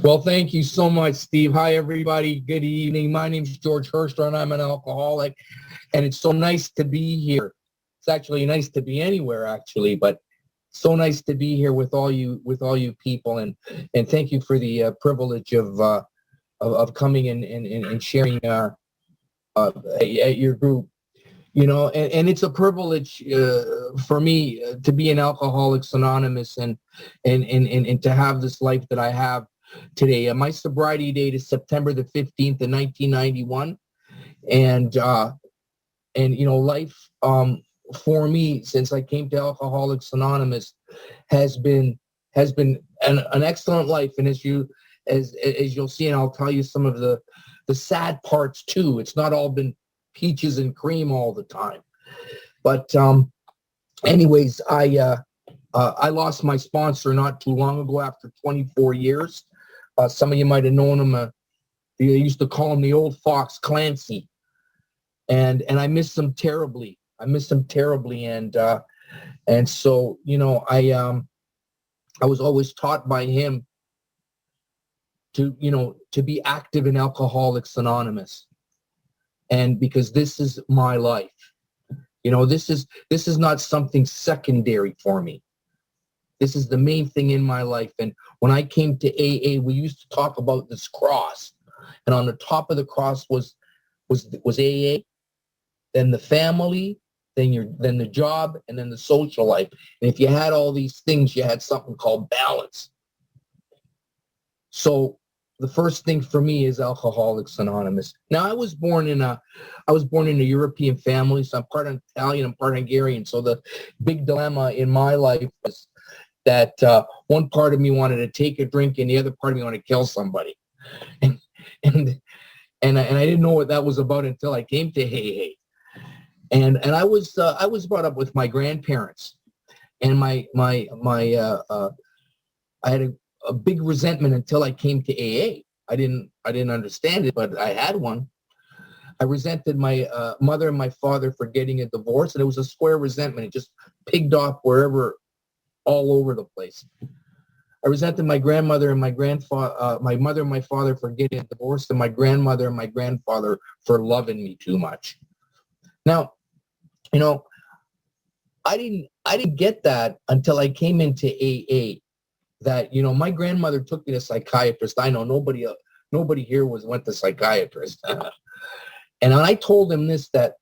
Well, thank you so much, Steve. Hi, everybody. Good evening. My name's George Herster, and I'm an alcoholic. And it's so nice to be here. It's actually nice to be anywhere, actually, but so nice to be here with all you people. And thank you for the privilege of coming and sharing at your group. And it's a privilege for me to be an Alcoholics Anonymous and to have this life that I have today. My sobriety date is September the 15th of 1991. And life for me since I came to Alcoholics Anonymous has been an excellent life. And as you'll see, and I'll tell you some of the sad parts too. It's not all been peaches and cream all the time. But anyways, I lost my sponsor not too long ago after 24 years. Some of you might have known him. They used to call him the old Fox Clancy. And I miss him terribly. And so, I was always taught by him to be active in Alcoholics Anonymous. And because this is my life, this is not something secondary for me. This is the main thing in my life. And when I came to AA, we used to talk about this cross, and on the top of the cross was AA, then the family, then the job, and then the social life. And if you had all these things, you had something called balance. So the first thing for me is Alcoholics Anonymous. Now, I was born in a European family, so I'm part Italian, I'm part Hungarian. So the big dilemma in my life was that one part of me wanted to take a drink, and the other part of me wanted to kill somebody, and I didn't know what that was about until I came to AA, and I was brought up with my grandparents, and I had a big resentment until I came to AA. I didn't understand it, but I had one. I resented my mother and my father for getting a divorce, and it was a square resentment. It just pigged off wherever, all over the place. I resented my grandmother and my grandfather, my mother and my father for getting a divorce, and my grandmother and my grandfather for loving me too much. Now, I didn't get that until I came into AA. That my grandmother took me to psychiatrist. I know nobody here went to psychiatrist. And I told him that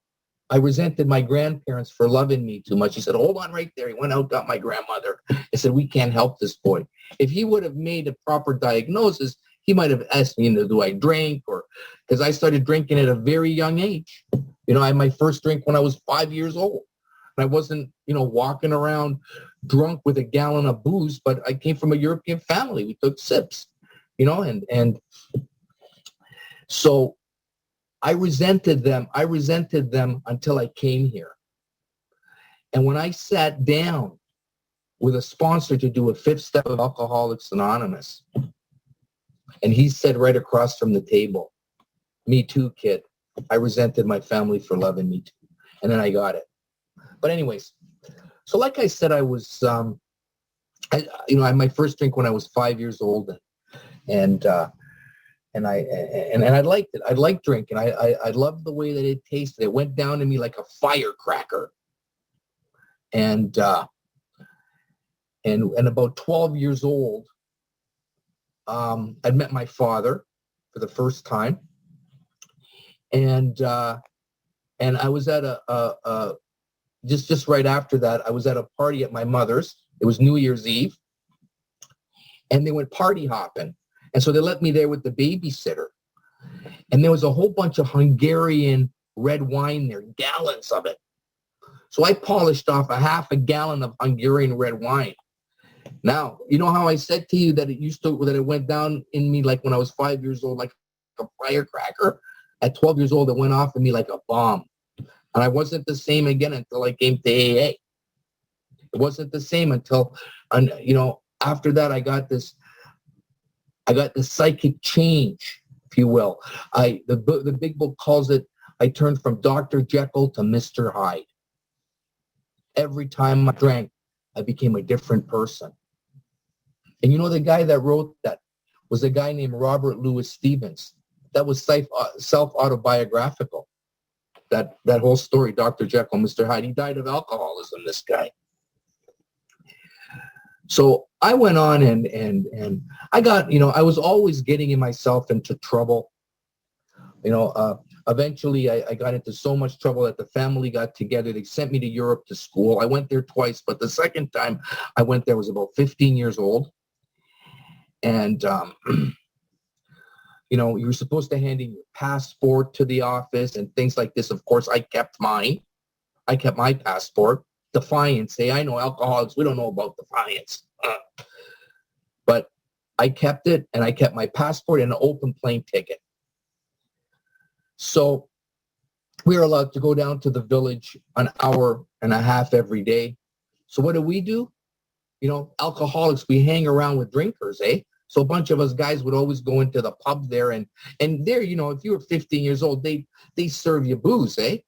I resented my grandparents for loving me too much. He said, "Hold on right there." He went out, got my grandmother. He said, "We can't help this boy." If he would have made a proper diagnosis, he might have asked me, do I drink? Or because I started drinking at a very young age. I had my first drink when I was 5 years old. And I wasn't, walking around drunk with a gallon of booze, but I came from a European family. We took sips, and so I resented them. I resented them until I came here. And when I sat down with a sponsor to do a fifth step of Alcoholics Anonymous, and he said right across from the table, "Me too, kid. I resented my family for loving me too." And then I got it. But anyways, so like I said, I was, I had my first drink when I was 5 years old, and I liked it. I liked drinking. I loved the way that it tasted. It went down to me like a firecracker. And about 12 years old, I'd met my father for the first time, and I was at a just right after that, I was at a party at my mother's. It was New Year's Eve, and they went party hopping. And so they let me there with the babysitter. And there was a whole bunch of Hungarian red wine there, gallons of it. So I polished off a half a gallon of Hungarian red wine. Now, you know how I said to you that it went down in me like when I was 5 years old, like a firecracker? At 12 years old, it went off in me like a bomb. And I wasn't the same again until I came to AA. It wasn't the same until, after that, I got this psychic change, if you will. The big book calls it, I turned from Dr. Jekyll to Mr. Hyde. Every time I drank, I became a different person. And the guy that wrote that was a guy named Robert Louis Stevens. That was self-autobiographical. That whole story, Dr. Jekyll, Mr. Hyde. He died of alcoholism, this guy. So I went on and I got, I was always getting myself into trouble. Eventually I got into so much trouble that the family got together. They sent me to Europe to school. I went there twice, but the second time I went there was about 15 years old. And, you were supposed to hand in your passport to the office and things like this. Of course, I kept mine. I kept my passport. Defiance. Hey, I know alcoholics. We don't know about defiance. But I kept it, and I kept my passport and an open plane ticket. So we were allowed to go down to the village an hour and a half every day. So what do? Alcoholics, we hang around with drinkers, eh? So a bunch of us guys would always go into the pub there, and there, if you were 15 years old, they serve you booze, eh?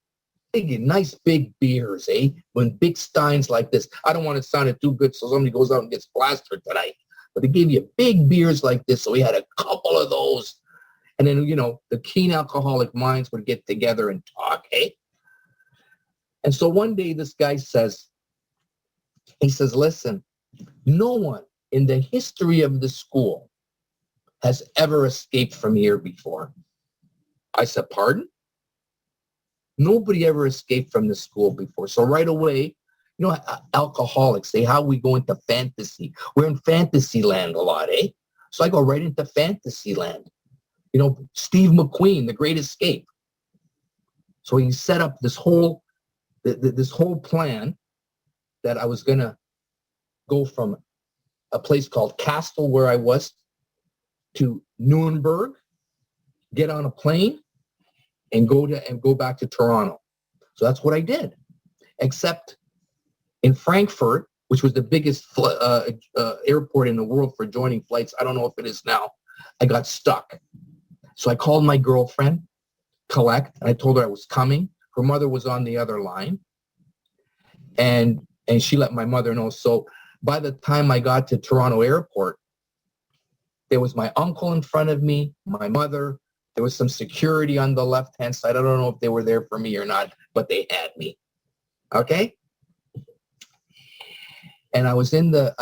They get nice big beers, eh? When big steins like this. I don't want to sound it too good so somebody goes out and gets plastered tonight. But they gave you big beers like this, so we had a couple of those. And then, the keen alcoholic minds would get together and talk, eh? And so one day this guy says, listen, no one in the history of the school has ever escaped from here before. I said, pardon? Nobody ever escaped from the school before. So right away, alcoholics say, how we go into fantasy. We're in fantasy land a lot, eh? So I go right into fantasy land. Steve McQueen, The Great Escape. So he set up this whole plan that I was going to go from a place called Castle, where I was, to Nuremberg, get on a plane, and go back to Toronto. So that's what I did. Except in Frankfurt, which was the biggest airport in the world for joining flights, I don't know if it is now, I got stuck. So I called my girlfriend, Colette, and I told her I was coming. Her mother was on the other line, and she let my mother know. So by the time I got to Toronto Airport, there was my uncle in front of me, my mother. There was some security on the left-hand side. I don't know if they were there for me or not, but they had me. Okay? And I was in the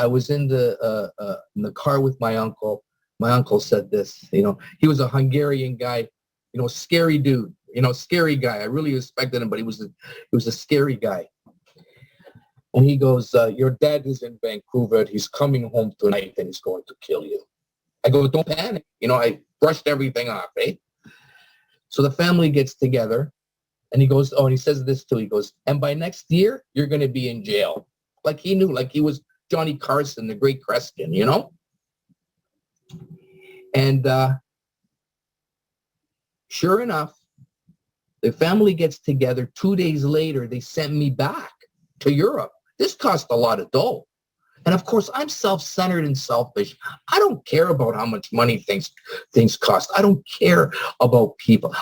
car with my uncle. My uncle said this, he was a Hungarian guy, scary dude, scary guy. I really respected him, but he was a scary guy. And he goes, your dad is in Vancouver. He's coming home tonight and he's going to kill you. I go, don't panic. I brushed everything off, eh? So the family gets together and he goes, and he says this too. He goes, and by next year, you're going to be in jail. Like he knew, like he was Johnny Carson, the great Kreskin, And sure enough, the family gets together. 2 days later, they sent me back to Europe. This cost a lot of dough. And of course, I'm self-centered and selfish. I don't care about how much money things cost. I don't care about people.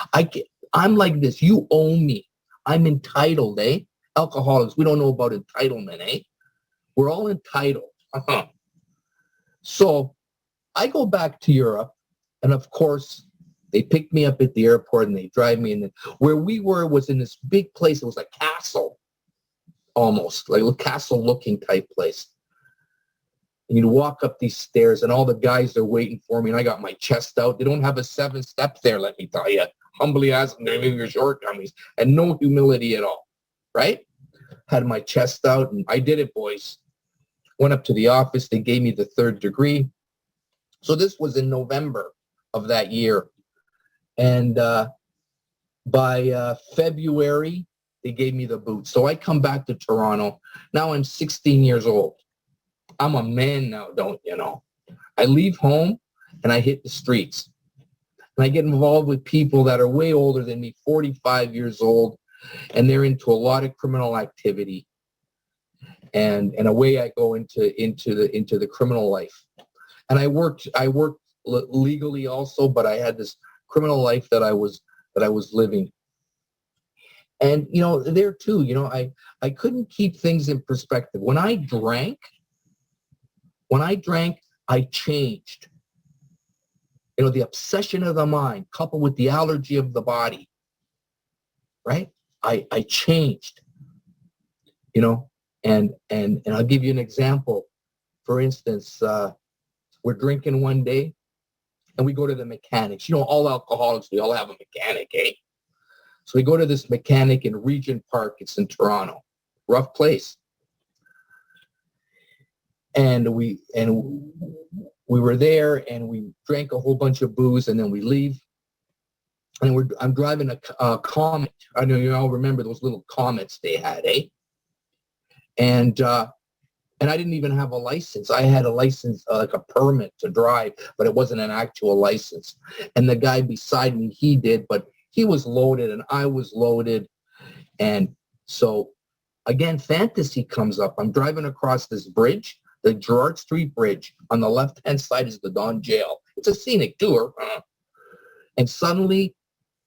I'm like this. You owe me. I'm entitled, eh? Alcoholics, we don't know about entitlement, eh? We're all entitled. So I go back to Europe, and of course, they pick me up at the airport and they drive me in. Where we were was in this big place. It was a castle, almost like a castle-looking type place. And you'd walk up these stairs, and all the guys are waiting for me, and I got my chest out. They don't have a 7-step there, let me tell you. Humbly ask them, maybe your shortcomings, and no humility at all, right? Had my chest out, and I did it, boys. Went up to the office. They gave me the 3rd degree. So this was in November of that year. And by February, they gave me the boot. So I come back to Toronto. Now I'm 16 years old. I'm a man now, don't you know? I leave home and I hit the streets. And I get involved with people that are way older than me, 45 years old, and they're into a lot of criminal activity. And away I go into the criminal life. And I worked legally also, but I had this criminal life that I was living. And there too, I couldn't keep things in perspective. When I drank, I changed. the obsession of the mind coupled with the allergy of the body, right? I changed, and I'll give you an example. For instance, we're drinking one day and we go to the mechanics. All alcoholics, we all have a mechanic, eh? So we go to this mechanic in Regent Park. It's in Toronto. Rough place. And we were there and we drank a whole bunch of booze and then we leave. And I'm driving a Comet. I know you all remember those little Comets they had, eh? And I didn't even have a license. I had a license, like a permit to drive, but it wasn't an actual license. And the guy beside me, he did, but he was loaded and I was loaded. And so, again, fantasy comes up. I'm driving across this bridge, the Gerrard Street Bridge. On the left-hand side is the Don Jail. It's a scenic tour. And suddenly,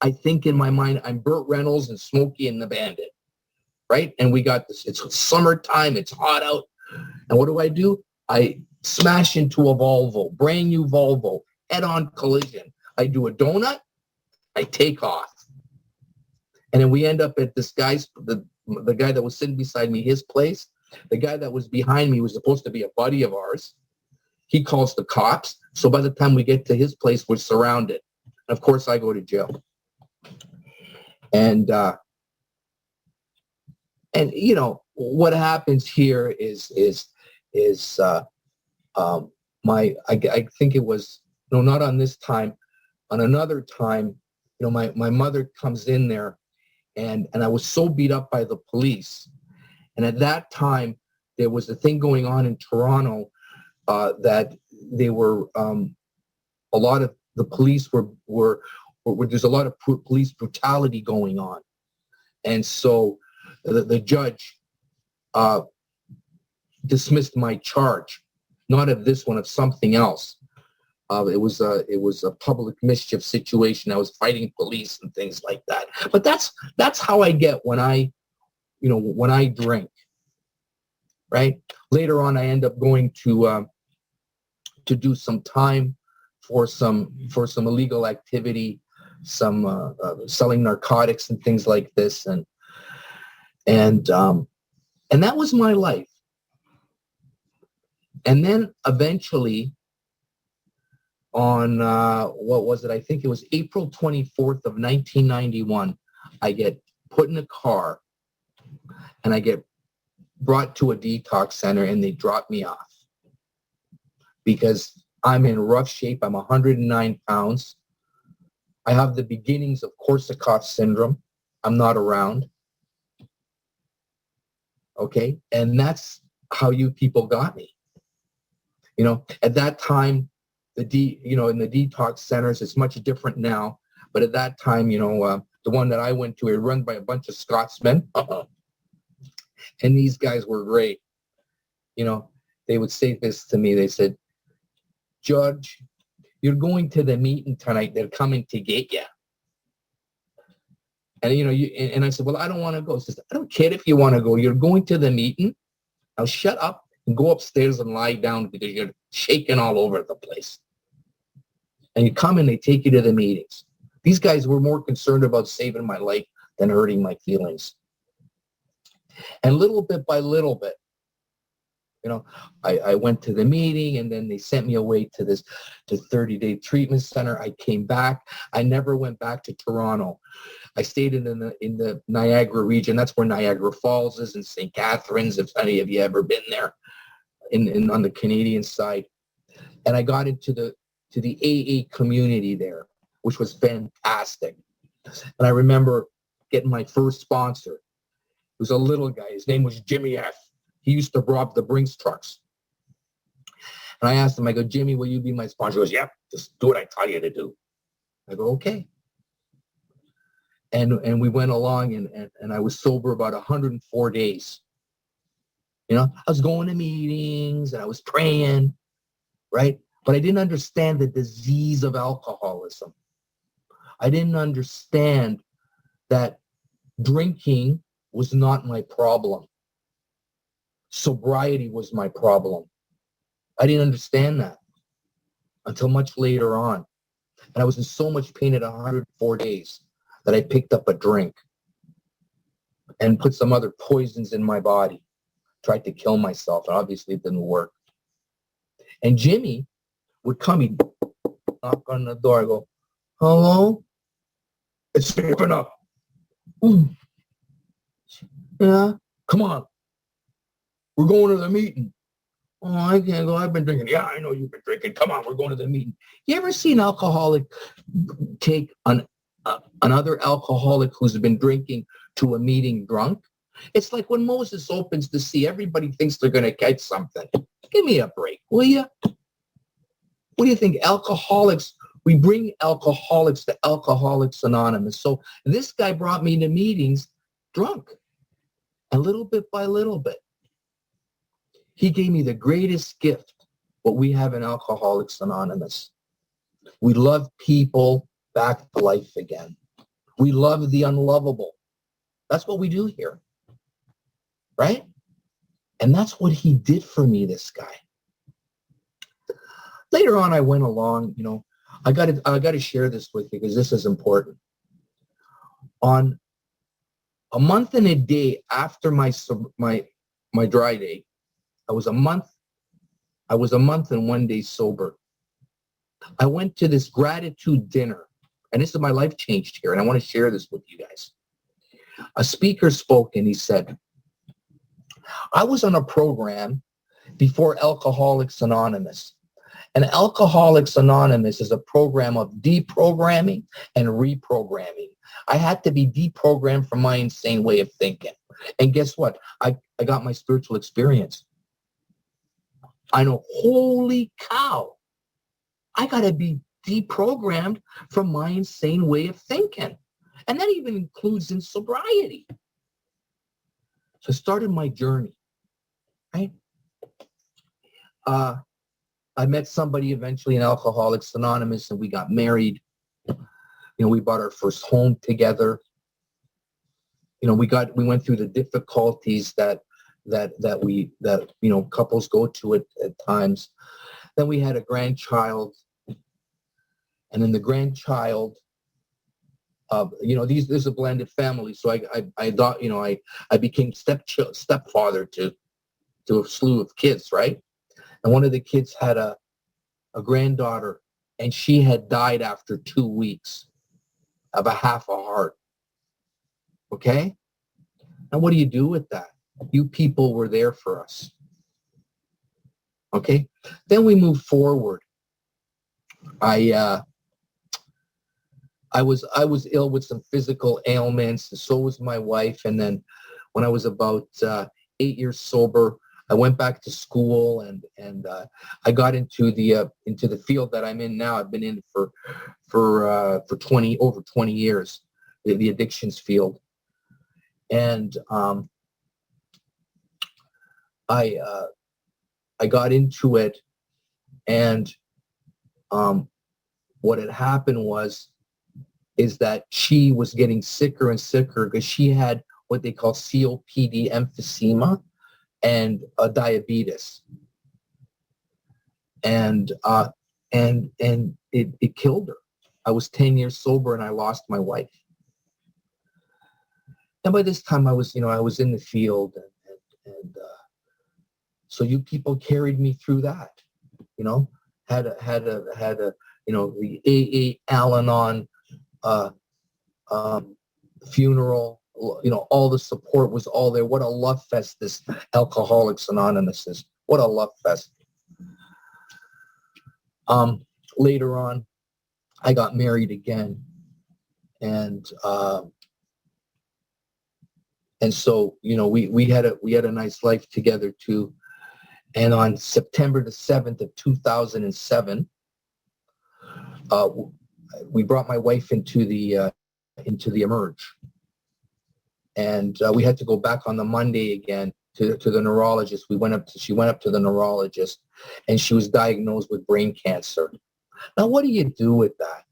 I think in my mind, I'm Burt Reynolds and Smokey and the Bandit, right? And we got this. It's summertime. It's hot out. And what do? I smash into a Volvo, brand new Volvo, head-on collision. I do a donut. I take off. And then we end up at this guy's, the guy that was sitting beside me, his place. The guy that was behind me was supposed to be a buddy of ours. He calls the cops. So by the time we get to his place, we're surrounded. And of course, I go to jail. And what happens here is I think it was, no, not on this time, on another time, my mother comes in there and I was so beat up by the police. And at that time, there was a thing going on in Toronto that they were, a lot of the police were there's a lot of police brutality going on. And so the judge dismissed my charge, not of this one, of something else. It was a public mischief situation. I was fighting police and things like that. But that's how I get when I drink, right? Later on, I end up going to do some time for some illegal activity, some selling narcotics and things like this, and that was my life. And then eventually, on what was it? I think it was April 24th of 1991. I get put in a car, and I get brought to a detox center, and they drop me off because I'm in rough shape. I'm 109 pounds. I have the beginnings of Korsakoff syndrome. I'm not around. Okay, and that's how you people got me. At that time, in the detox centers, it's much different now. But at that time, the one that I went to, it was run by a bunch of Scotsmen. And these guys were great. They would say this to me. They said, "Judge, you're going to the meeting tonight. They're coming to get you." And, and I said, "Well, I don't want to go." He says, "I don't care if you want to go. You're going to the meeting. Now shut up and go upstairs and lie down because you're shaking all over the place. And you come and they take you to the meetings." These guys were more concerned about saving my life than hurting my feelings. And little bit by little bit, I went to the meeting, and then they sent me away to 30-day treatment center. I came back. I never went back to Toronto. I stayed in the Niagara region. That's where Niagara Falls is, and St. Catharines, if any of you ever been there, on the Canadian side. And I got into the AA community there, which was fantastic. And I remember getting my first sponsor. It was a little guy. His name was Jimmy F. He used to rob the Brinks trucks. And I asked him, I go, "Jimmy, will you be my sponsor?" He goes, "Yep, just do what I tell you to do." I go, "Okay." And we went along, and I was sober about 104 days. I was going to meetings, and I was praying, right? But I didn't understand the disease of alcoholism. I didn't understand that drinking was not my problem. Sobriety was my problem. I didn't understand that until much later on. And I was in so much pain at 104 days that I picked up a drink and put some other poisons in my body. Tried to kill myself. And obviously it didn't work. And Jimmy would come, he'd knock on the door. I go, hello? It's open up. Yeah? Come on. We're going to the meeting. Oh, I can't go. I've been drinking. Yeah, I know you've been drinking. Come on, we're going to the meeting. You ever see an alcoholic take another alcoholic who's been drinking to a meeting drunk? It's like when Moses opens the sea, everybody thinks they're going to catch something. Give me a break, will you? What do you think? Alcoholics, we bring alcoholics to Alcoholics Anonymous. So this guy brought me to meetings drunk, and little bit by little bit. He gave me the greatest gift, what we have in Alcoholics Anonymous. We love people back to life again. We love the unlovable. That's what we do here, right? And that's what he did for me, this guy. Later on, I went along, I got to share this with you because this is important. On a month and a day after my dry day, I was a month and 1 day sober. I went to this gratitude dinner, and this is my life changed here, and I want to share this with you guys. A speaker spoke, and he said, I was on a program before Alcoholics Anonymous. And Alcoholics Anonymous is a program of deprogramming and reprogramming. I had to be deprogrammed from my insane way of thinking. And guess what? I got my spiritual experience. I know, holy cow, I got to be deprogrammed from my insane way of thinking. And that even includes in sobriety. So I started my journey, right? I met somebody eventually in Alcoholics Anonymous, and we got married. We bought our first home together. We went through the difficulties that couples go to at times. Then we had a grandchild, and then the grandchild, this is a blended family. So I became stepfather to a slew of kids, right? And one of the kids had a granddaughter, and she had died after 2 weeks of a half a heart. Okay? And what do you do with that? You people were there for us. Okay? Then we moved forward. I was ill with some physical ailments, and so was my wife. And then when I was about 8 years sober, I went back to school, and I got into the field that I'm in now. I've been in for over 20 years, the addictions field, and I got into it, and what had happened is that she was getting sicker and sicker because she had what they call COPD emphysema and diabetes, and it killed her. I was 10 years sober, and I lost my wife. And by this time, I was in the field, and so you people carried me through that. Had a the AA Al-Anon funeral. All the support was all there. What a love fest this Alcoholics Anonymous is. What a love fest. Later on, I got married again. And so, we had a nice life together too. And on September the 7th of 2007, we brought my wife into the emerge. And we had to go back on the Monday again to the neurologist. She went up to the neurologist, and she was diagnosed with brain cancer. Now, what do you do with that?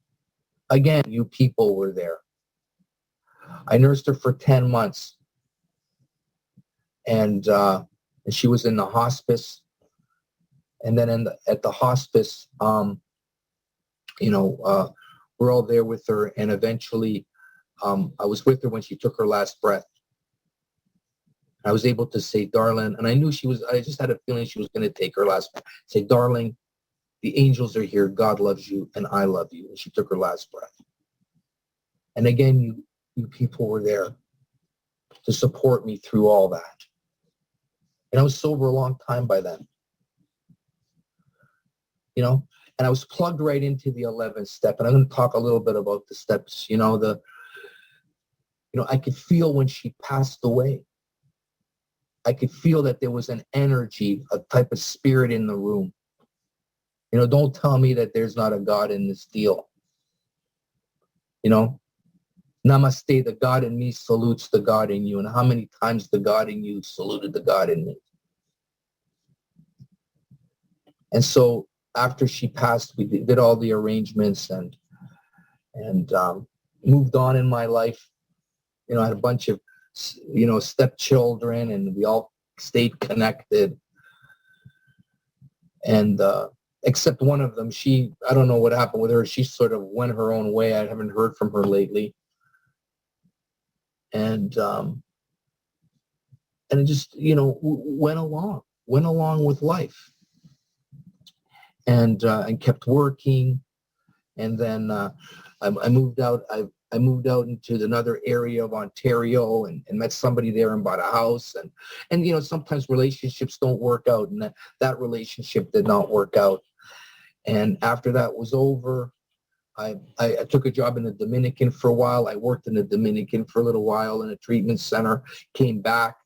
Again, you people were there. I nursed her for 10 months, and she was in the hospice. And then at the hospice, we're all there with her. And eventually, I was with her when she took her last breath. I was able to say, darling, and I just had a feeling she was going to take her last breath. Say, darling, the angels are here. God loves you, and I love you. And she took her last breath. And again, you people were there to support me through all that. And I was sober a long time by then. And I was plugged right into the 11th step. And I'm going to talk a little bit about the steps. I could feel when she passed away. I could feel that there was an energy, a type of spirit in the room. Don't tell me that there's not a God in this deal. Namaste, the God in me salutes the God in you. And how many times the God in you saluted the God in me? And so after she passed, we did all the arrangements and moved on in my life. I had a bunch of, stepchildren, and we all stayed connected. And except one of them, I don't know what happened with her. She sort of went her own way. I haven't heard from her lately. And it just, went along with life. And kept working. And then I moved out. I moved out into another area of Ontario and met somebody there and bought a house. And sometimes relationships don't work out. And that relationship did not work out. And after that was over, I took a job in the Dominican for a while. I worked in the Dominican for a little while in a treatment center, came back.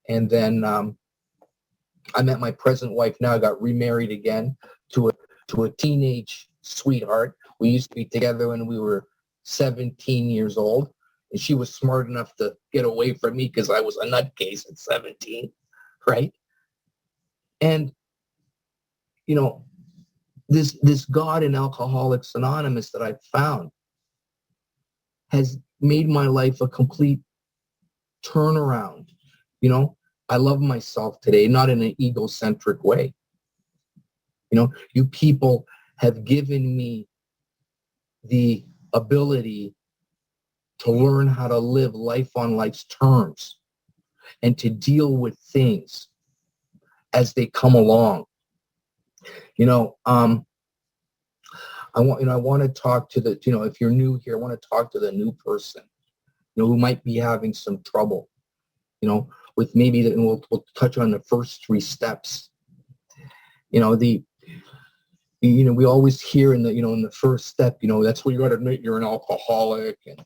And then I met my present wife now. I got remarried again to a teenage sweetheart. We used to be together when we were 17 years old. And she was smart enough to get away from me because I was a nutcase at 17, right? And, this God in Alcoholics Anonymous that I found has made my life a complete turnaround. I love myself today, not in an egocentric way. You people have given me the ability to learn how to live life on life's terms and to deal with things as they come along. I want to talk to if you're new here, I want to talk to the new person, who might be having some trouble, with maybe and we'll touch on the first 3 steps. We always hear in the first step, that's where you got to admit you're an alcoholic. And,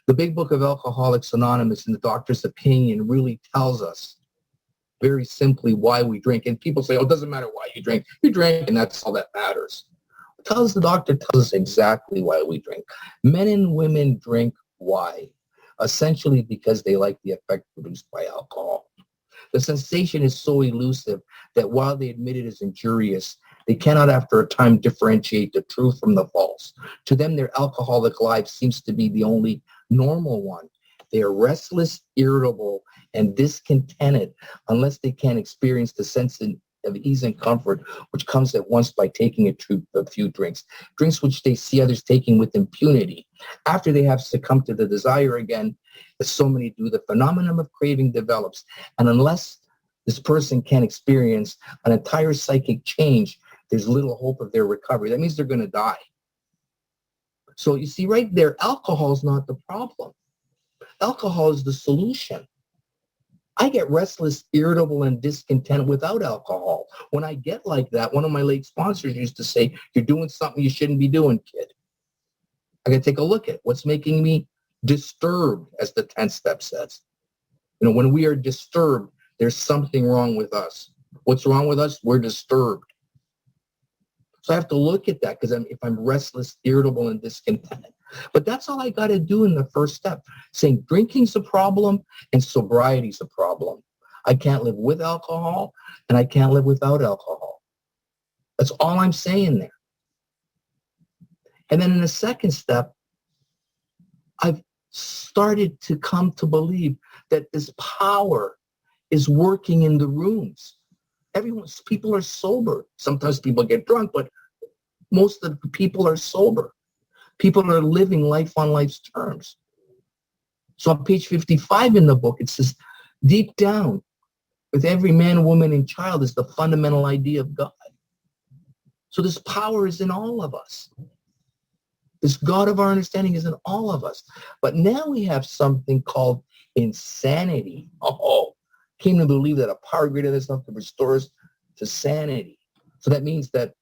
the big book of Alcoholics Anonymous and the doctor's opinion really tells us very simply why we drink. And people say, oh, it doesn't matter why you drink. You drink, and that's all that matters. The doctor tells us exactly why we drink. Men and women drink. Why? Essentially because they like the effect produced by alcohol. The sensation is so elusive that while they admit it is injurious, they cannot after a time differentiate the truth from the false. To them, their alcoholic life seems to be the only normal one. They are restless, irritable, and discontented unless they can experience the sense of ease and comfort which comes at once by taking a few drinks which they see others taking with impunity. After they have succumbed to the desire again, as so many do, the phenomenon of craving develops. And unless this person can experience an entire psychic change, there's little hope of their recovery. That means they're going to die. So you see right there, alcohol is not the problem. Alcohol is the solution. I get restless, irritable, and discontent without alcohol. When I get like that, one of my late sponsors used to say, you're doing something you shouldn't be doing, kid. I got to take a look at what's making me disturbed, as the 10th step says. When we are disturbed, there's something wrong with us. What's wrong with us? We're disturbed. So I have to look at that because if I'm restless, irritable, and discontented. But that's all I got to do in the first step, saying drinking's a problem and sobriety's a problem. I can't live with alcohol and I can't live without alcohol. That's all I'm saying there. And then in the second step, I've started to come to believe that this power is working in the rooms. People are sober. Sometimes people get drunk, but Most of the people are sober. People are living life on life's terms. So on page 55 in the book, it says, deep down, with every man, woman, and child is the fundamental idea of God. So this power is in all of us. This God of our understanding is in all of us. But now we have something called insanity. Oh, came to believe that a power greater than us can restore us to sanity. So that means that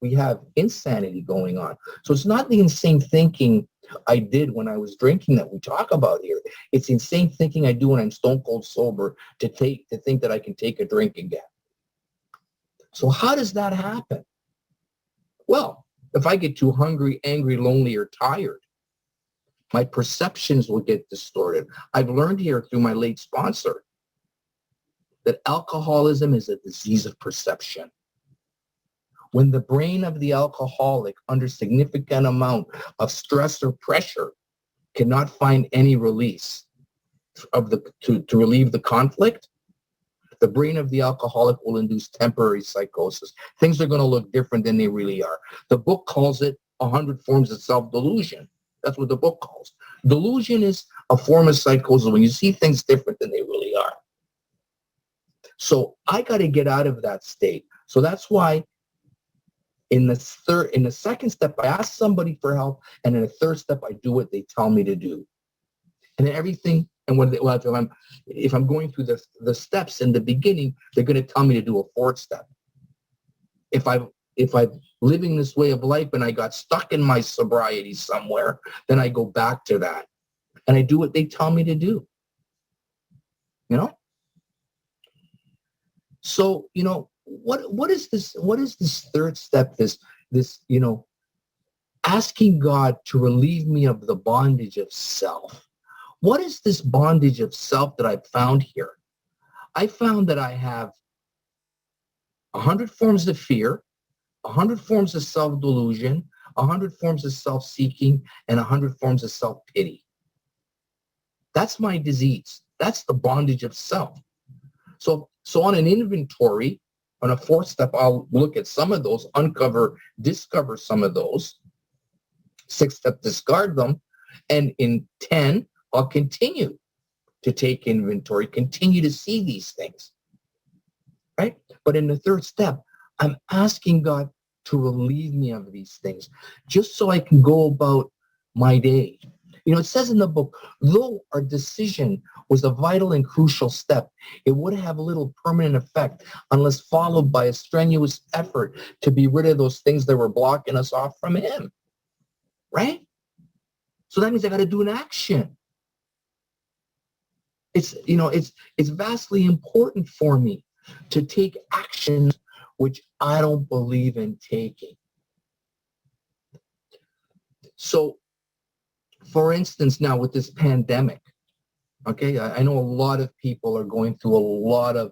we have insanity going on. So it's not the insane thinking I did when I was drinking that we talk about here. It's insane thinking I do when I'm stone cold sober to think that I can take a drink again. So how does that happen? Well, if I get too hungry, angry, lonely, or tired, my perceptions will get distorted. I've learned here through my late sponsor that alcoholism is a disease of perception. When the brain of the alcoholic under significant amount of stress or pressure cannot find any release to relieve the conflict, the brain of the alcoholic will induce temporary psychosis. Things are going to look different than they really are. The book calls it 100 forms of self-delusion. That's what the book calls. Delusion is a form of psychosis when you see things different than they really are. So I got to get out of that state. So that's why in the second step, I ask somebody for help, and in the third step, I do what they tell me to do. And then everything, and if I'm going through the steps in the beginning, they're going to tell me to do a fourth step. If I'm living this way of life and I got stuck in my sobriety somewhere, then I go back to that, and I do what they tell me to do. You know. So what is this? What is this third step? This asking God to relieve me of the bondage of self. What is this bondage of self that I've found here? I found that I have 100 forms of fear, 100 forms of self-delusion, 100 forms of self-seeking, and 100 forms of self-pity. That's my disease. That's the bondage of self. So on an inventory, on a fourth step, I'll look at some of those, discover some of those. Sixth step, discard them. And in 10, I'll continue to take inventory, continue to see these things, right? But in the third step, I'm asking God to relieve me of these things just so I can go about my day. It says in the book, though our decision was a vital and crucial step, it would have little permanent effect unless followed by a strenuous effort to be rid of those things that were blocking us off from him, right? So that means I got to do an action. It's vastly important for me to take actions which I don't believe in taking. So, for instance, now with this pandemic, okay, I know a lot of people are going through a lot of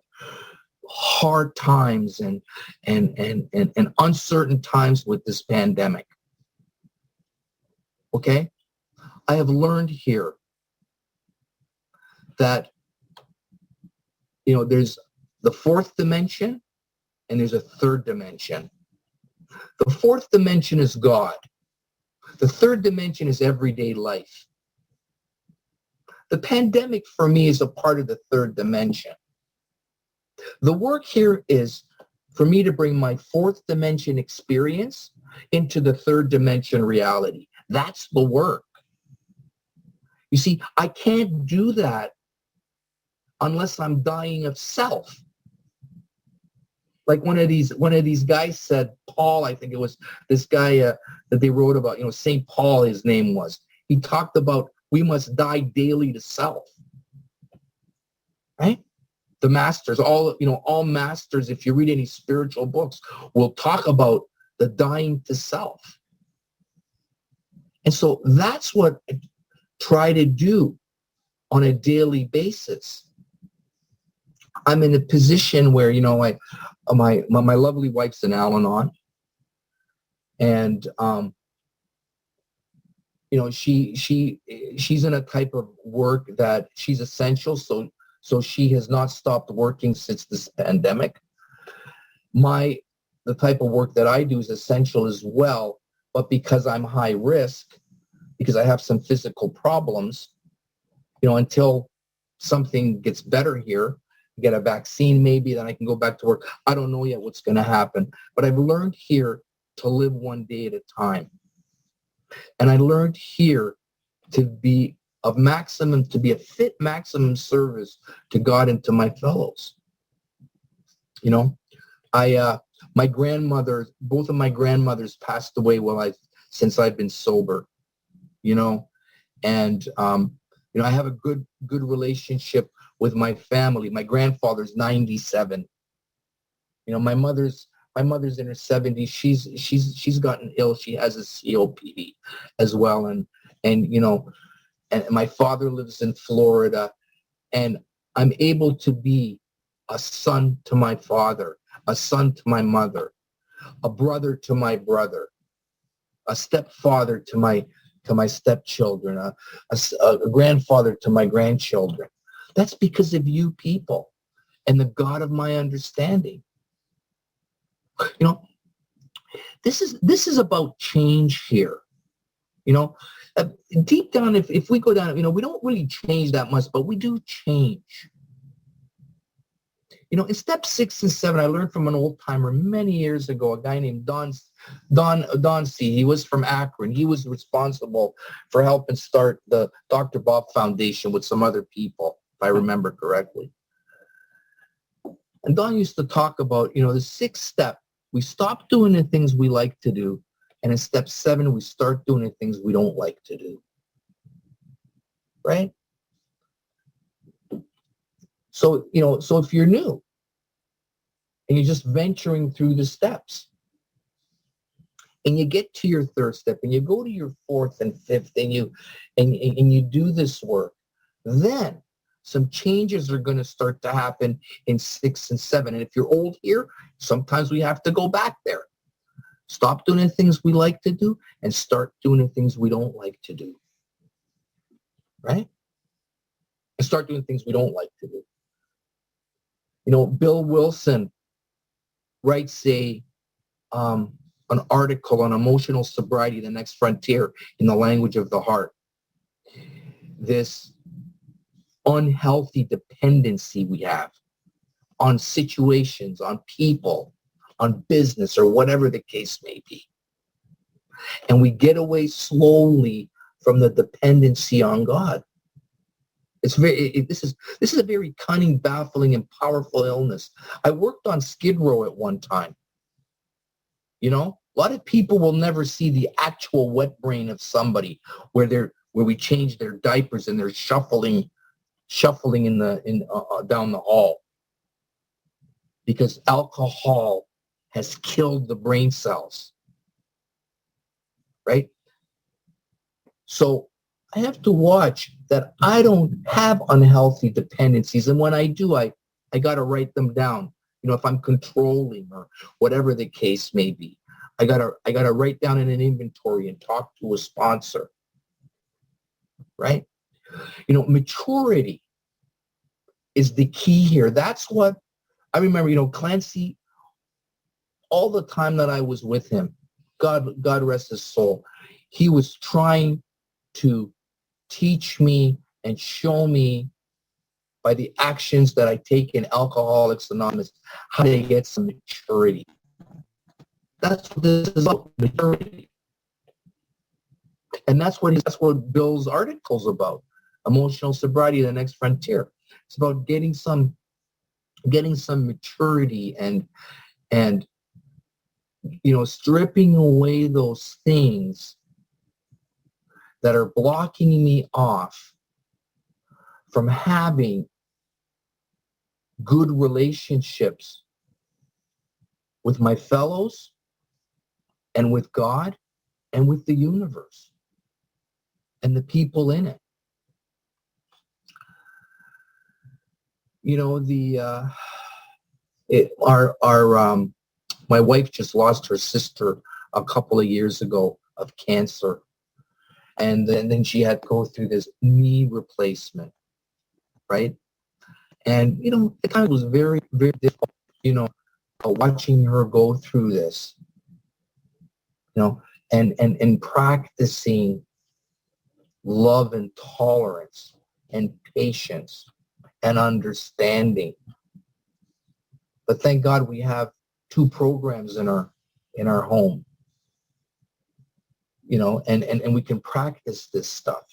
hard times and uncertain times with this pandemic. Okay, I have learned here that there's the fourth dimension and there's a third dimension. The fourth dimension is God. The third dimension is everyday life. The pandemic for me is a part of the third dimension. The work here is for me to bring my fourth dimension experience into the third dimension reality. That's the work. You see, I can't do that unless I'm dying of self. Like one of these guys said, Paul, I think it was this guy that they wrote about, St. Paul, his name was. He talked about we must die daily to self, right? The masters, all masters, if you read any spiritual books, will talk about the dying to self. And so that's what I try to do on a daily basis. I'm in a position where, my lovely wife's in Al-Anon, and she's in a type of work that she's essential, so she has not stopped working since this pandemic. My the type of work that I do is essential as well, but because I'm high risk, because I have some physical problems, until something gets better here, get a vaccine maybe, then I can go back to work. I don't know yet what's going to happen, but I've learned here to live one day at a time. And I learned here to be to be a fit maximum service to God and to my fellows. My grandmother, both of my grandmothers passed away since I've been sober, and I have a good relationship with my family. My grandfather's 97. My mother's in her 70s. She's gotten ill. She has a COPD as well, and my father lives in Florida, and I'm able to be a son to my father, a son to my mother, a brother to my brother, a stepfather to my stepchildren, a grandfather to my grandchildren. That's because of you people and the God of my understanding. This is about change here. Deep down, if we go down, we don't really change that much, but we do change. In step 6 and 7, I learned from an old timer many years ago, a guy named Don C. He was from Akron. He was responsible for helping start the Dr. Bob Foundation with some other people, if I remember correctly. And Don used to talk about, the 6th step, we stop doing the things we like to do. And in step 7, we start doing the things we don't like to do. Right? So, so if you're new and you're just venturing through the steps and you get to your 3rd step and you go to your 4th and 5th and you do this work, then some changes are going to start to happen in 6 and 7. And if you're old here, sometimes we have to go back there. Stop doing the things we like to do and start doing the things we don't like to do. Right? And start doing things we don't like to do. Bill Wilson writes an article on emotional sobriety, the next frontier in the language of the heart. This unhealthy dependency we have on situations, on people, on business, or whatever the case may be. And we get away slowly from the dependency on God. This is a very cunning, baffling, and powerful illness. I worked on Skid Row at one time. A lot of people will never see the actual wet brain of somebody where we change their diapers and they're shuffling down the hall because alcohol has killed the brain cells. Right? So I have to watch that I don't have unhealthy dependencies. And when I do, I got to write them down. If I'm controlling or whatever the case may be, I got to write down in an inventory and talk to a sponsor. Right? Maturity is the key here. That's what I remember, Clancy, all the time that I was with him, God rest his soul, he was trying to teach me and show me by the actions that I take in Alcoholics Anonymous how to get some maturity. That's what this is about, maturity. And that's what Bill's article's about. Emotional sobriety, the next frontier. It's about getting some maturity and stripping away those things that are blocking me off from having good relationships with my fellows and with God and with the universe and the people in it. My wife just lost her sister a couple of years ago of cancer. And then she had to go through this knee replacement, right? And, it kind of was very, very difficult, watching her go through this, and practicing love and tolerance and patience and understanding. But thank God we have 2 programs in our home, and we can practice this stuff,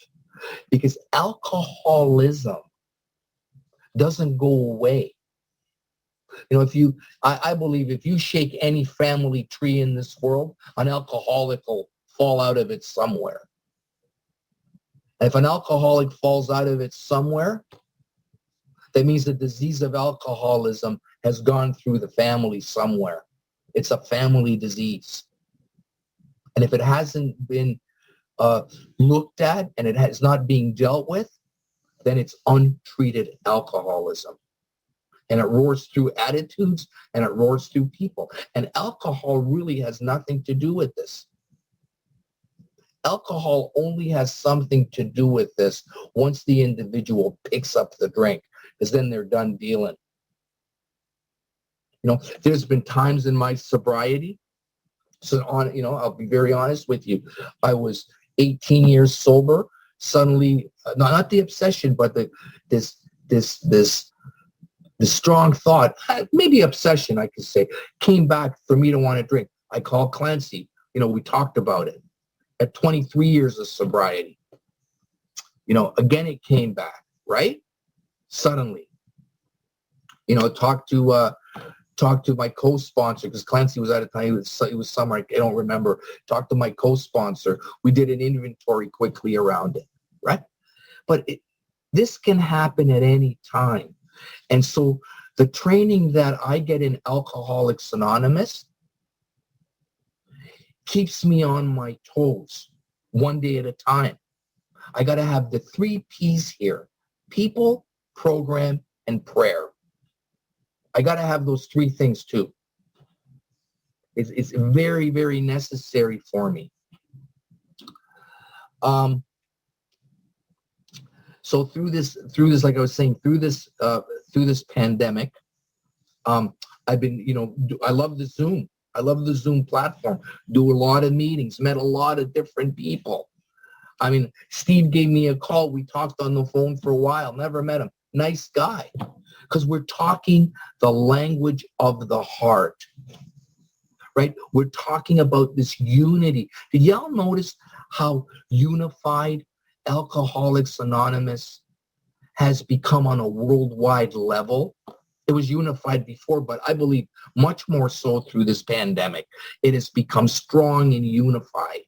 because alcoholism doesn't go away. I believe if you shake any family tree in this world, an alcoholic will fall out of it somewhere. And if an alcoholic falls out of it somewhere, that means the disease of alcoholism has gone through the family somewhere. It's a family disease. And if it hasn't been looked at and it is not being dealt with, then it's untreated alcoholism. And it roars through attitudes and it roars through people. And alcohol really has nothing to do with this. Alcohol only has something to do with this once the individual picks up the drink, because then they're done dealing. There's been times in my sobriety, I'll be very honest with you. I was 18 years sober. Suddenly, not the obsession, but this strong thought, maybe obsession, I could say, came back for me to want to drink. I called Clancy. We talked about it. At 23 years of sobriety, again, it came back, right? Suddenly, talk to my co-sponsor, because Clancy was out of time. It was summer. I don't remember. Talked to my co-sponsor. We did an inventory quickly around it, right? But this can happen at any time. And so the training that I get in Alcoholics Anonymous keeps me on my toes, one day at a time. I got to have the 3 P's here: people, program, and prayer. I got to have those 3 things too. It's very, very necessary for me. So through this, like I was saying, through this pandemic, I've been, I love the Zoom. I love the Zoom platform. Do a lot of meetings, met a lot of different people. I mean, Steve gave me a call. We talked on the phone for a while. Never met him. Nice guy. Because we're talking the language of the heart, right? We're talking about this unity. Did y'all notice how unified Alcoholics Anonymous has become on a worldwide level? It was unified before, but I believe much more so through this pandemic. It has become strong and unified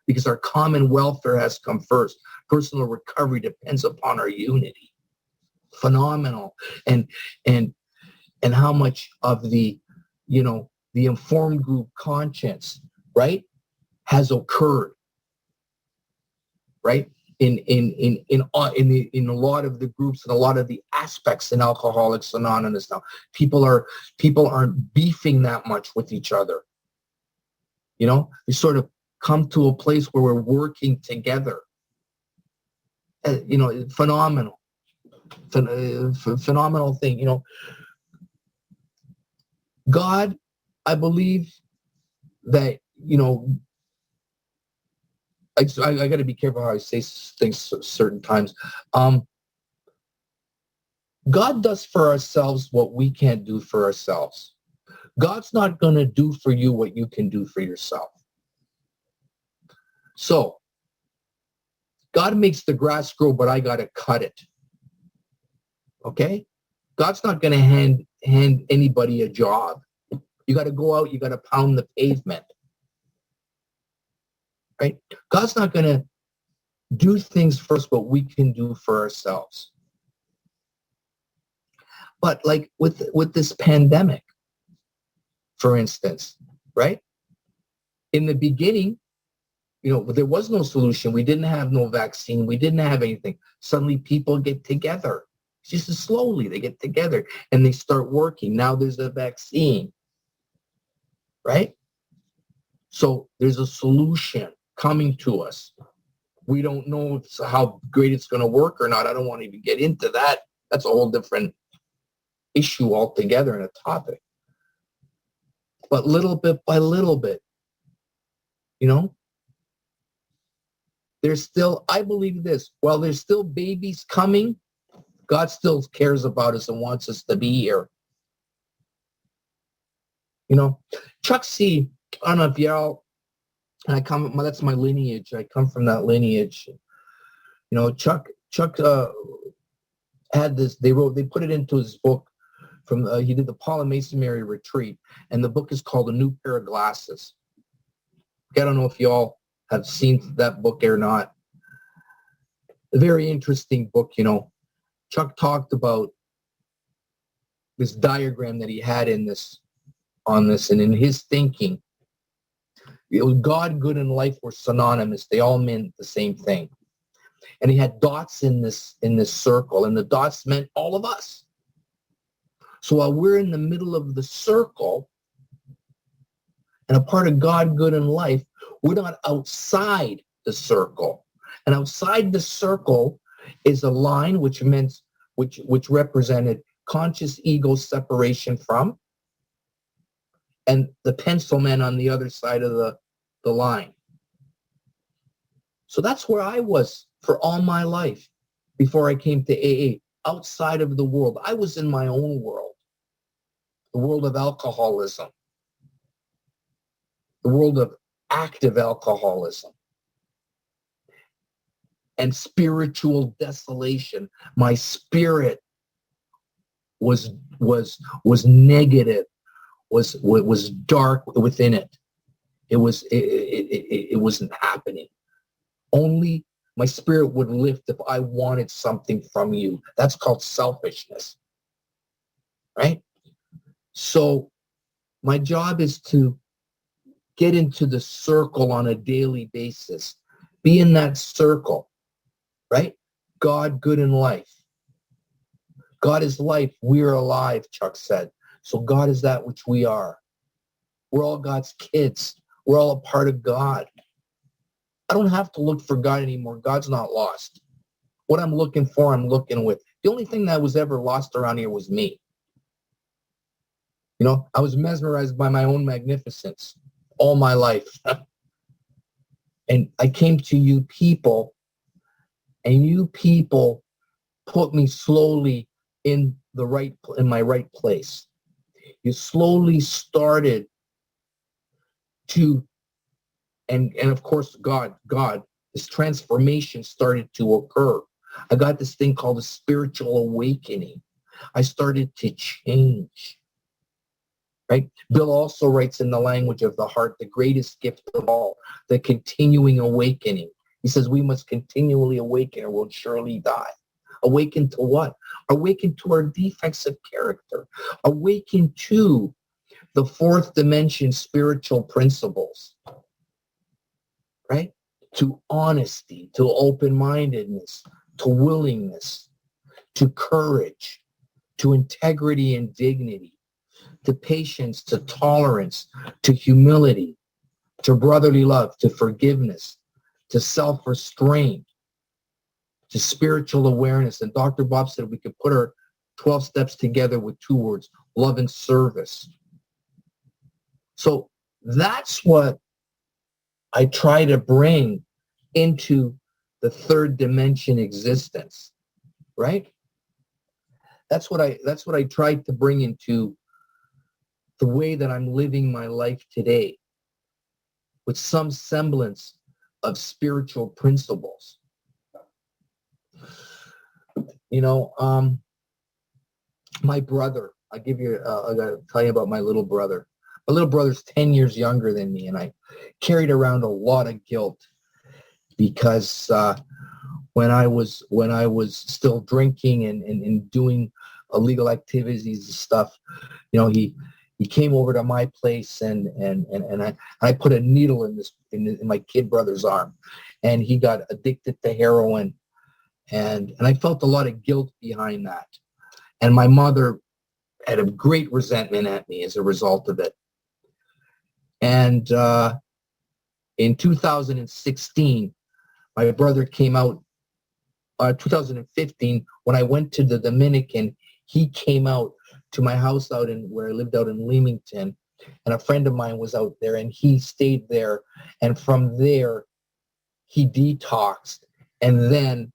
because our common welfare has come first. Personal recovery depends upon our unity. Phenomenal. And how much of the informed group conscience, right, has occurred, right? In a lot of the groups and a lot of the aspects in Alcoholics Anonymous now, people aren't beefing that much with each other. We sort of come to a place where we're working together. Phenomenal thing. God, I believe that I got to be careful how I say things certain times. God does for ourselves what we can't do for ourselves. God's not going to do for you what you can do for yourself. So, God makes the grass grow, but I got to cut it. Okay? God's not going to hand anybody a job. You got to go out, you got to pound the pavement. Right? God's not going to do things first what we can do for ourselves. But like with this pandemic, for instance, right? In the beginning, there was no solution. We didn't have no vaccine. We didn't have anything. Suddenly people get together. Just slowly they get together and they start working. Now there's a vaccine, right? So there's a solution coming to us. We don't know how great it's going to work or not. I don't want to even get into that. That's a whole different issue altogether and a topic. but little bit by little bit, you know, there's still, I believe this, while there's still babies coming, God still cares about us and wants us to be here. You know, Chuck C, I don't know if y'all, that's my lineage. I come from that lineage. You know, Chuck had this, they put it into his book he did the Polymasonry retreat, and the book is called A New Pair of Glasses. I don't know if y'all have seen that book or not. A very interesting book, you know. Chuck talked about this diagram that he had on this, and in his thinking, God, good, and life were synonymous. They all meant the same thing. And he had dots in this circle, and the dots meant all of us. So while we're in the middle of the circle and a part of God, good, and life, we're not outside the circle. And outside the circle is a line which represented conscious ego separation from, and the pencil man on the other side of the line. So that's where I was for all my life before I came to AA, outside of the world. I was in my own world, the world of alcoholism, the world of active alcoholism, and spiritual desolation. My spirit was negative, was dark within it. It wasn't happening. Only my spirit would lift if I wanted something from you. That's called selfishness, right? So my job is to get into the circle on a daily basis. Be in that circle, right? God, good, and life. God is life. We are alive, Chuck said. So God is that which we are. We're all God's kids. We're all a part of God. I don't have to look for God anymore. God's not lost. What I'm looking for, I'm looking with. The only thing that was ever lost around here was me. You know, I was mesmerized by my own magnificence all my life. And I came to you people, and you people put me slowly in my right place. You slowly started to, and of course, God, this transformation started to occur. I got this thing called a spiritual awakening. I started to change, right? Bill also writes in the language of the heart, the greatest gift of all, the continuing awakening. He says we must continually awaken or we'll surely die. Awaken to what? Awaken to our defects of character. Awaken to the fourth dimension spiritual principles, right? To honesty, to open-mindedness, to willingness, to courage, to integrity and dignity, to patience, to tolerance, to humility, to brotherly love, to forgiveness, to self-restraint, to spiritual awareness. And Dr. Bob said we could put our 12 steps together with two words, love and service. So that's what I try to bring into the third dimension existence, right? That's what I tried to bring into the way that I'm living my life today, with some semblance of spiritual principles. You know, my brother, I gotta tell you about my little brother. My little brother's 10 years younger than me, and I carried around a lot of guilt because when I was still drinking and doing illegal activities and stuff, you know, he came over to my place and I put a needle in my kid brother's arm, and he got addicted to heroin, and I felt a lot of guilt behind that, and my mother had a great resentment at me as a result of it. And in 2016, my brother came out. 2015, when I went to the Dominican, he came out to my house where I lived out in Leamington, And a friend of mine was out there, and he stayed there. And from there, he detoxed. And then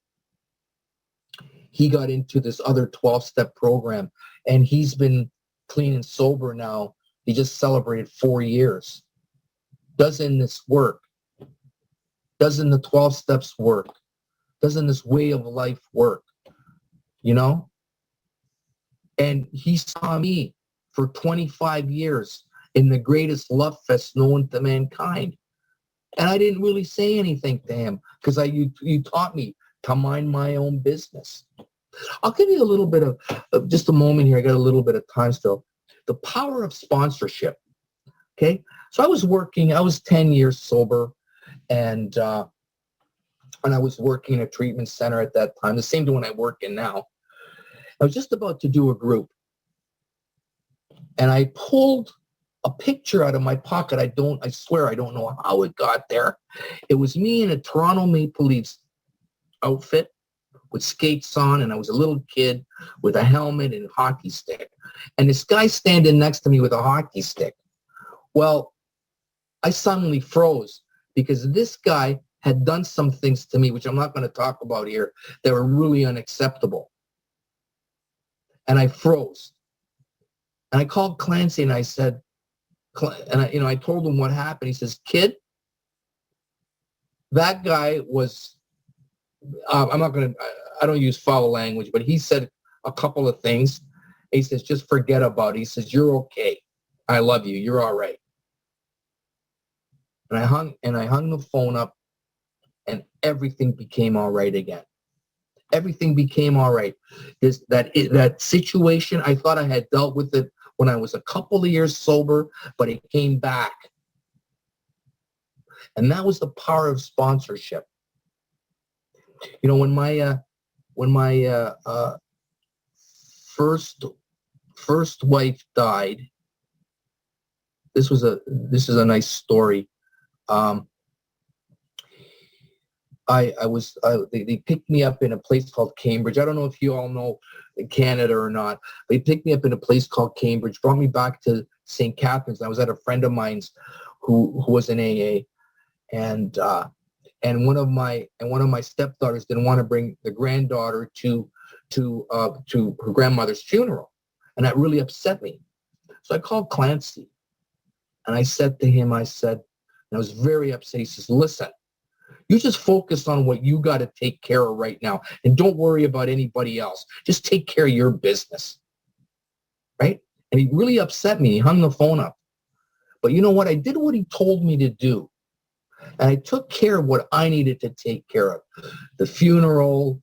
he got into this other 12-step program. And he's been clean and sober now. He just celebrated 4 years. Doesn't this work? Doesn't the 12 steps work? Doesn't this way of life work? You know? And he saw me for 25 years in the greatest love fest known to mankind. And I didn't really say anything to him because you taught me to mind my own business. I'll give you a little bit of just a moment here. I got a little bit of time still. The power of sponsorship. Okay. So I was 10 years sober, and I was working in a treatment center at that time, the same one I work in now. I was just about to do a group, and I pulled a picture out of my pocket. I swear I don't know how it got there. It was me in a Toronto Maple Leafs outfit with skates on, and I was a little kid with a helmet and a hockey stick. And this guy standing next to me with a hockey stick. Well, I suddenly froze because this guy had done some things to me, which I'm not going to talk about here, that were really unacceptable. And I froze. And I called Clancy and I said, and I told him what happened. He says, "Kid, that guy was, I don't use foul language, but he said a couple of things. He says, just forget about it. He says, you're okay. I love you. You're all right." And I hung the phone up, and everything became all right again. Everything became all right. That situation, I thought I had dealt with it when I was a couple of years sober, but it came back. And that was the power of sponsorship. You know, when my first wife died, this is a nice story. They picked me up in a place called Cambridge. I don't know if you all know Canada or not. They picked me up in a place called Cambridge, brought me back to St. Catharines. I was at a friend of mine's who was in AA, and one of my stepdaughters didn't want to bring the granddaughter to her grandmother's funeral, and that really upset me. So I called Clancy, and I said to him, and I was very upset. He says, "Listen, you just focus on what you got to take care of right now, and don't worry about anybody else. Just take care of your business." Right? And he really upset me. He hung the phone up. But you know what? I did what he told me to do. And I took care of what I needed to take care of. The funeral,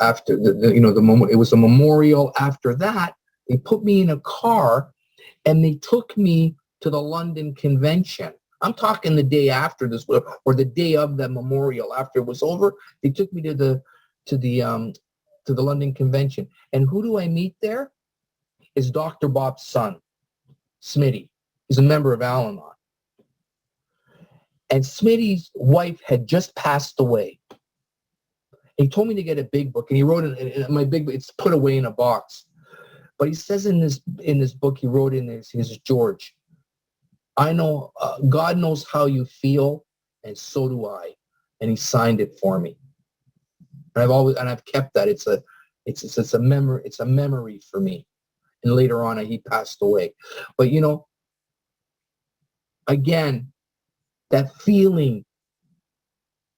after the moment, it was a memorial. After that, they put me in a car and they took me to the London Convention. I'm talking the day after this, or the day of the memorial. After it was over, they took me to the London Convention. And who do I meet there? Is Dr. Bob's son, Smitty. He's a member of Al-Anon. And Smitty's wife had just passed away. He told me to get a big book, and he wrote it in my big book. It's put away in a box. But he says in this book, he wrote in this, he says, "George, I know God knows how you feel, and so do I." And he signed it for me. And I've kept that. It's a memory. It's a memory for me. And later on, he passed away. But again, that feeling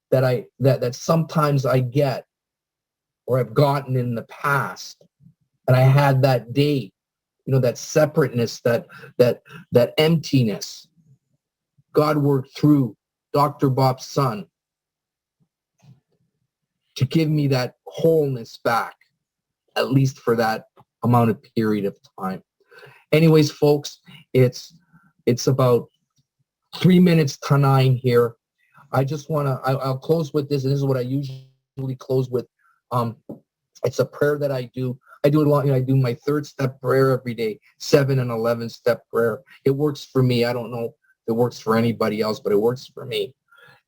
that sometimes I get, or I've gotten in the past, and I had that day, that separateness, that emptiness. God worked through Dr. Bob's son to give me that wholeness back, at least for that amount of period of time. Anyways, folks, it's about 3 minutes to 9 here. I just want to, I'll close with this, and this is what I usually close with. It's a prayer that I do. I do it a lot. I do my 3rd step prayer every day, 7 and 11 step prayer. It works for me. I don't know if it works for anybody else, but it works for me.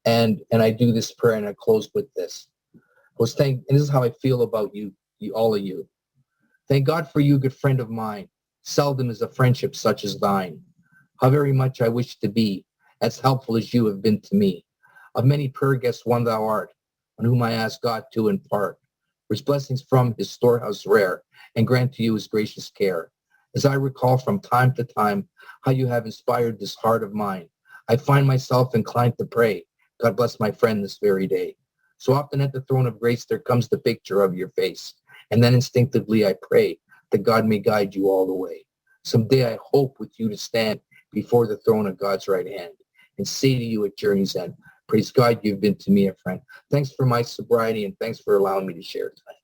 And I do this prayer, and I close with this. And this is how I feel about you, all of you. Thank God for you, good friend of mine. Seldom is a friendship such as thine. How very much I wish to be as helpful as you have been to me. Of many prayer guests one thou art, on whom I ask God to impart his blessings from his storehouse rare, and grant to you his gracious care. As I recall from time to time how you have inspired this heart of mine, I find myself inclined to pray, God bless my friend this very day. So often at the throne of grace there comes the picture of your face, and then instinctively I pray that God may guide you all the way. Someday I hope with you to stand before the throne of God's right hand and say to you at journey's end, praise God, you've been to me a friend. Thanks for my sobriety, and thanks for allowing me to share tonight.